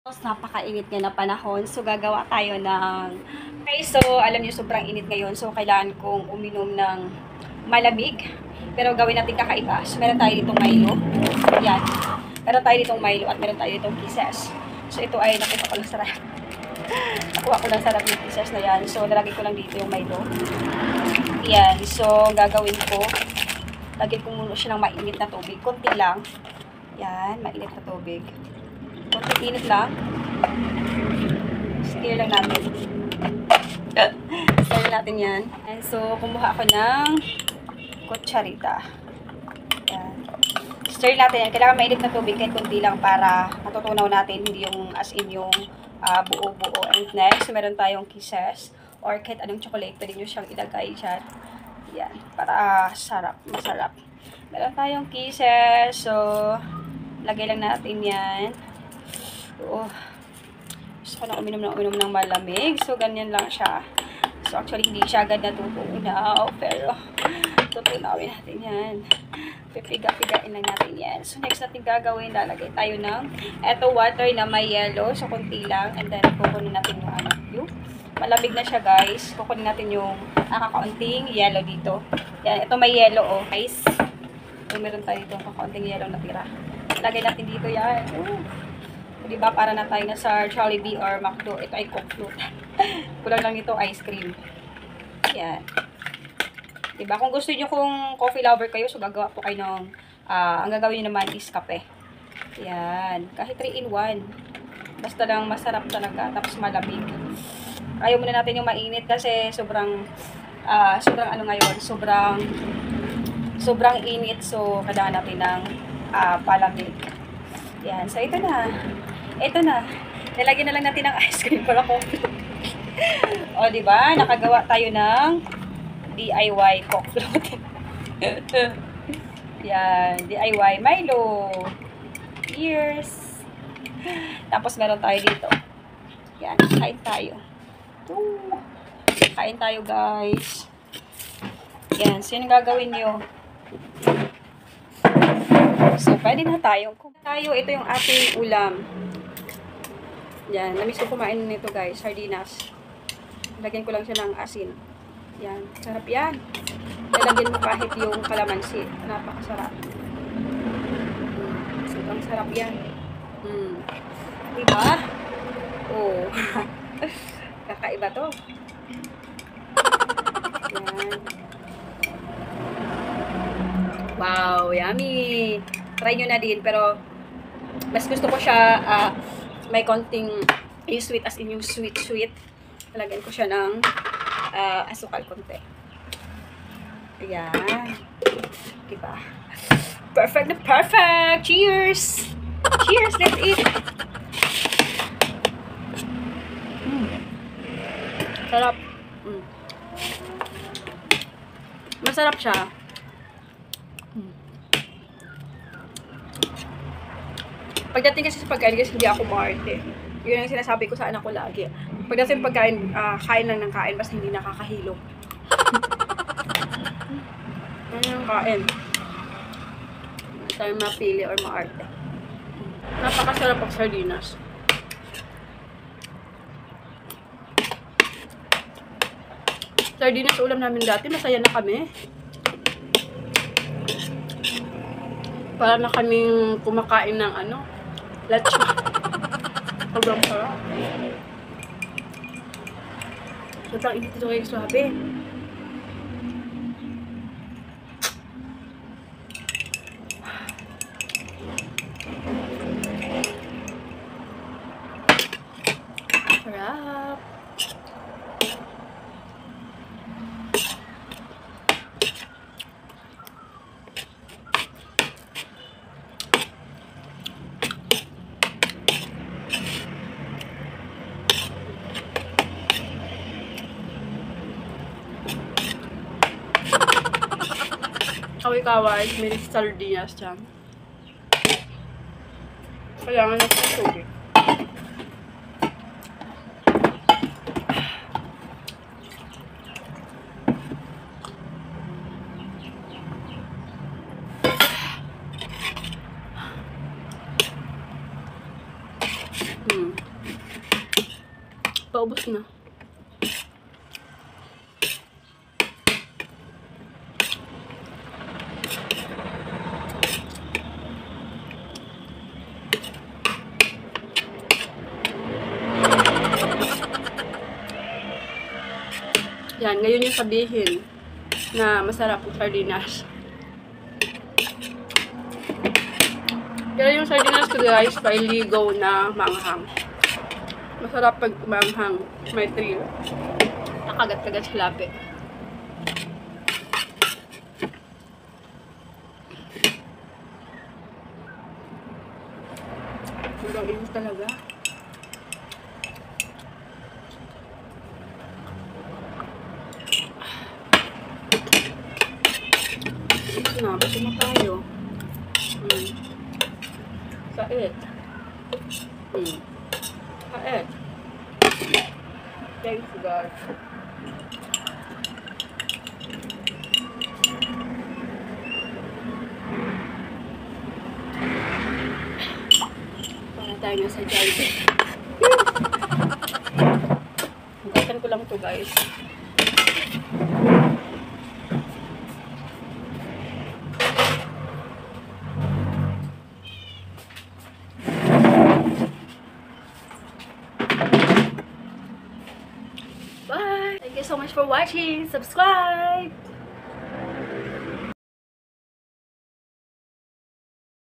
Napakainit nga na panahon. So, gagawa tayo ng... Okay, so, alam niyo sobrang init ngayon. So, kailangan kong uminom ng malamig. Pero gawin natin kakaiba. So, meron tayo ditong Milo. Yan. Meron tayo ditong Milo at meron tayo ditong Kisses. So, ito ay nakuha ko lang sarap. Nakuha ko lang sarap yung Kisses na yan. So, nalagay ko lang dito yung Milo. Yan. So, gagawin ko. Lagyan ko muna siya ng mainit na tubig. Kunti lang. Yan. Mainit na tubig. Kunti init lang. Stir lang natin. Stir natin yan. And so, kumuha ako ng kutsarita. Yan. Stir natin yan. Kailangan mainit na tubig kahit kunti lang para matutunaw natin. Hindi yung as in yung buo-buo. And next, meron tayong Kisses or kahit anong chocolate. Pwede nyo siyang ilagay dyan. Yan. Para masarap. Meron tayong Kisses. So, lagay lang natin yan. Gusto ko na uminom ng malamig. So, ganyan lang siya. So, actually, hindi siya agad natutunaw. Pero, tutunawin natin yan. Pipiga-pigain lang natin yan. So, next natin gagawin, lalagay tayo ng eto water na may yellow. So, konti lang. And then, kukunin natin yung malamig na siya, guys. Kukunin natin yung kakaunting yellow dito. Yan, ito may yellow, guys. So, meron tayo dito kakaunting yellow na tira. Lagay natin dito yan. Diba, para na tayo na sa Jollibee or McDo. Ito ay Coke float. Kulang lang ito, ice cream. Yan. Diba, kung gusto niyo kung coffee lover kayo, so gagawa po kayo ng, ang gagawin niyo naman is kape. Yan. Kahit 3-in-1. Basta lang masarap talaga, tapos malamig. Ayaw muna natin yung mainit kasi sobrang ano ngayon, sobrang init. So, kailangan natin ng palamig. Yan. So, ito na. Nilagyan na lang natin ng ice cream para coffee. O, diba? Nakagawa tayo ng DIY Coke float. Yan. DIY Milo. Cheers. Tapos, meron tayo dito. Yan. Kain tayo. Kain tayo, guys. Yan. So, yun ang gagawin nyo. So, pwede na tayo. Ito yung ating ulam. Yan, namiss ko kumain nito, guys, sardinas. Lagyan ko lang siya ng asin. Yan, sarap yan. Lalagyan mo kahit yung kalamansi. Napakasarap. Sobrang sarap yan. Diba? Oh. Kakaiba to. Yan. Wow, yummy. Try nyo na din, pero mas gusto ko siya may konting yung sweet, as in yung sweet. Talagyan ko siya ng asukal konti. Ayan. Diba? Perfect na perfect! Cheers! Cheers! Let's eat! Sarap. Masarap siya. Pagdating kasi sa pagkain, kasi hindi ako maarte. Yun ang sinasabi ko sa anak ko lagi. Pagdating pagkain, kain lang ng kain, basta hindi nakakahilo. Ano yung kain? Hindi tayo mapili or maarte. Napakasarap ang sardinas. Sardinas ulam namin dati, masaya na kami. Para na kaming kumakain ng lechon. Sobrang sarap. Sobrang init ito kayo, swabe. Sarap. Kaway-kaway, may sardinas dyan. Kailangan natin ng tubig. Paubos na. Yan, ngayon yung sabihin na masarap ang sardinas. Pero yung sardinas ko guys, pailigaw na manghang. Masarap pag manghang, may thrill. Nakagat-kagat sa labi. Hanggang inis talaga. Na, basta na tayo. Kait. Kait. Thanks, guys. Para tayo na sa Jollibee. Hugasan ko lang to guys. Bye! Thank you so much for watching. Subscribe!